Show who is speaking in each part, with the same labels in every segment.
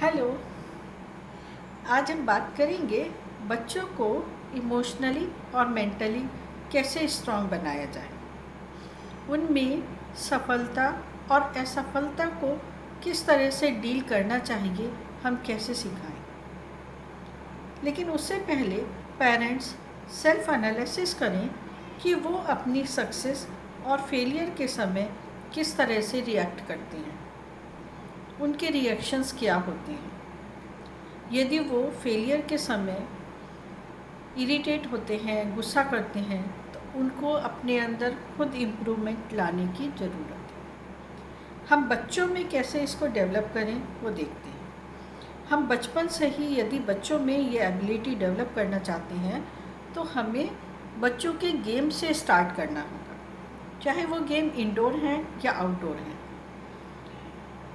Speaker 1: Hello. आज हम बात करेंगे बच्चों को इमोशनली और मेंटली कैसे स्ट्रॉन्ग बनाया जाए। उनमें सफलता और असफलता को किस तरह से डील करना चाहिए, हम कैसे सिखाएं। लेकिन उससे पहले पेरेंट्स सेल्फ एनालिसिस करें कि वो अपनी सक्सेस और फेलियर के समय किस तरह से रिएक्ट करते हैं, उनके रिएक्शंस क्या होते हैं। यदि वो फेलियर के समय इरिटेट होते हैं, गुस्सा करते हैं, तो उनको अपने अंदर खुद इम्प्रूवमेंट लाने की ज़रूरत है। हम बच्चों में कैसे इसको डेवलप करें वो देखते हैं। हम बचपन से ही यदि बच्चों में ये एबिलिटी डेवलप करना चाहते हैं तो हमें बच्चों के गेम से स्टार्ट करना होगा, चाहे वो गेम इंडोर हैं या आउटडोर हैं।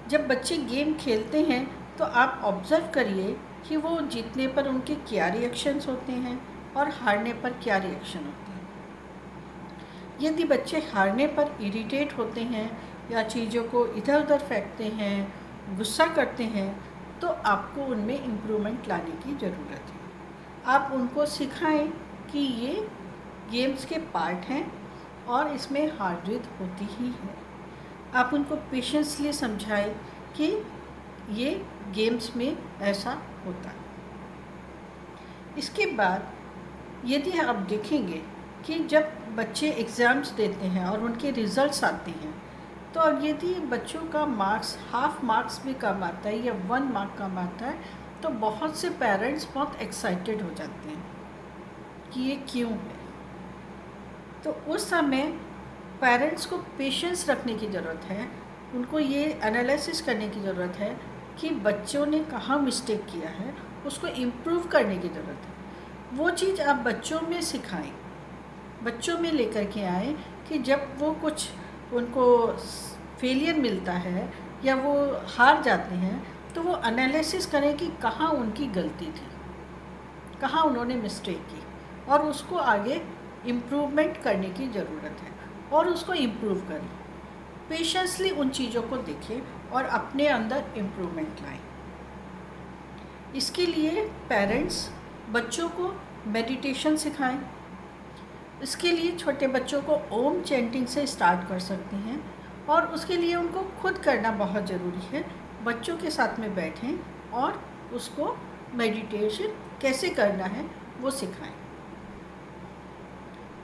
Speaker 1: जब बच्चे गेम खेलते हैं तो आप ऑब्ज़र्व करिए कि वो जीतने पर उनके क्या रिएक्शंस होते हैं और हारने पर क्या रिएक्शन होते हैं। यदि बच्चे हारने पर इरिटेट होते हैं या चीज़ों को इधर उधर फेंकते हैं, गुस्सा करते हैं, तो आपको उनमें इम्प्रूवमेंट लाने की ज़रूरत है। आप उनको सिखाएं कि ये गेम्स के पार्ट हैं और इसमें हार जीत होती ही है। आप उनको पेशेंसली समझाएं कि ये गेम्स में ऐसा होता है। इसके बाद यदि आप देखेंगे कि जब बच्चे एग्ज़ाम्स देते हैं और उनके रिज़ल्ट्स आते हैं, तो अब यदि बच्चों का मार्क्स हाफ मार्क्स भी कम आता है या 1 मार्क कम आता है, तो बहुत से पेरेंट्स बहुत एक्साइटेड हो जाते हैं कि ये क्यों है। तो उस समय पेरेंट्स को पेशेंस रखने की ज़रूरत है। उनको ये एनालिसिस करने की ज़रूरत है कि बच्चों ने कहाँ मिस्टेक किया है, उसको इम्प्रूव करने की ज़रूरत है। वो चीज़ आप बच्चों में सिखाएं, बच्चों में लेकर के आएँ कि जब वो कुछ उनको फेलियर मिलता है या वो हार जाते हैं, तो वो एनालिसिस करें कि कहाँ उनकी गलती थी, कहाँ उन्होंने मिस्टेक की, और उसको आगे इम्प्रूवमेंट करने की ज़रूरत है और उसको इम्प्रूव करें। पेशेंसली उन चीज़ों को देखें और अपने अंदर इम्प्रूवमेंट लाएं। इसके लिए पेरेंट्स बच्चों को मेडिटेशन सिखाएं। इसके लिए छोटे बच्चों को ओम चैंटिंग से स्टार्ट कर सकते हैं और उसके लिए उनको खुद करना बहुत ज़रूरी है। बच्चों के साथ में बैठें और उसको मेडिटेशन कैसे करना है वो सिखाएं।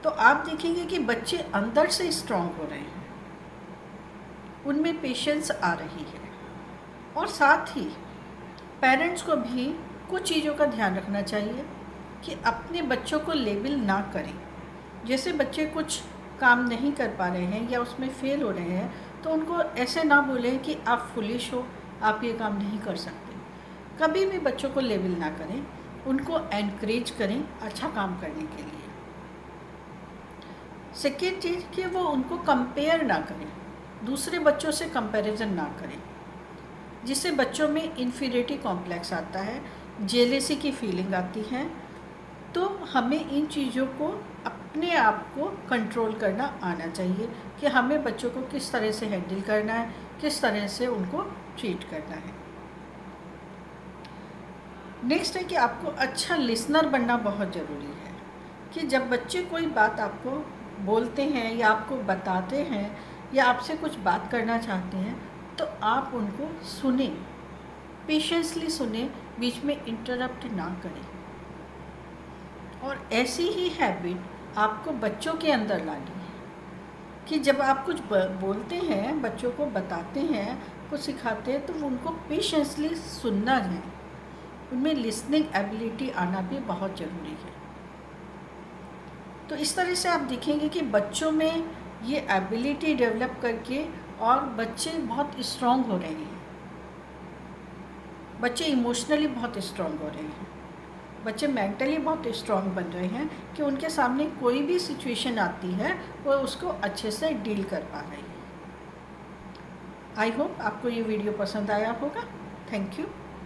Speaker 1: तो आप देखेंगे कि बच्चे अंदर से स्ट्रॉन्ग हो रहे हैं, उनमें पेशेंस आ रही है। और साथ ही पेरेंट्स को भी कुछ चीज़ों का ध्यान रखना चाहिए कि अपने बच्चों को लेबल ना करें। जैसे बच्चे कुछ काम नहीं कर पा रहे हैं या उसमें फ़ेल हो रहे हैं, तो उनको ऐसे ना बोलें कि आप फुलिश हो, आप ये काम नहीं कर सकते। कभी भी बच्चों को लेबल ना करें, उनको एनकरेज करें अच्छा काम करने के लिए। सेकेंड चीज़ कि वो उनको कंपेयर ना करें, दूसरे बच्चों से कंपैरिजन ना करें, जिससे बच्चों में इन्फीरियरिटी कॉम्प्लेक्स आता है, जेलेसी की फीलिंग आती है। तो हमें इन चीज़ों को अपने आप को कंट्रोल करना आना चाहिए कि हमें बच्चों को किस तरह से हैंडल करना है, किस तरह से उनको ट्रीट करना है। नेक्स्ट है कि आपको अच्छा लिसनर बनना बहुत ज़रूरी है कि जब बच्चे कोई बात आपको बोलते हैं या आपको बताते हैं या आपसे कुछ बात करना चाहते हैं, तो आप उनको सुने, पेशेंसली सुने, बीच में इंटरप्ट ना करें। और ऐसी ही हैबिट आपको बच्चों के अंदर लानी है कि जब आप कुछ बोलते हैं, बच्चों को बताते हैं, कुछ सिखाते हैं, तो उनको पेशेंसली सुनना है। उनमें लिसनिंग एबिलिटी आना भी बहुत ज़रूरी है। तो इस तरह से आप देखेंगे कि बच्चों में ये एबिलिटी डेवलप करके और बच्चे बहुत स्ट्रॉन्ग हो रहे हैं। बच्चे इमोशनली बहुत स्ट्रॉन्ग हो रहे हैं, बच्चे मेंटली बहुत स्ट्रॉन्ग बन रहे हैं कि उनके सामने कोई भी सिचुएशन आती है वो उसको अच्छे से डील कर पा रहे हैं। आई होप आपको ये वीडियो पसंद आया होगा। Thank you.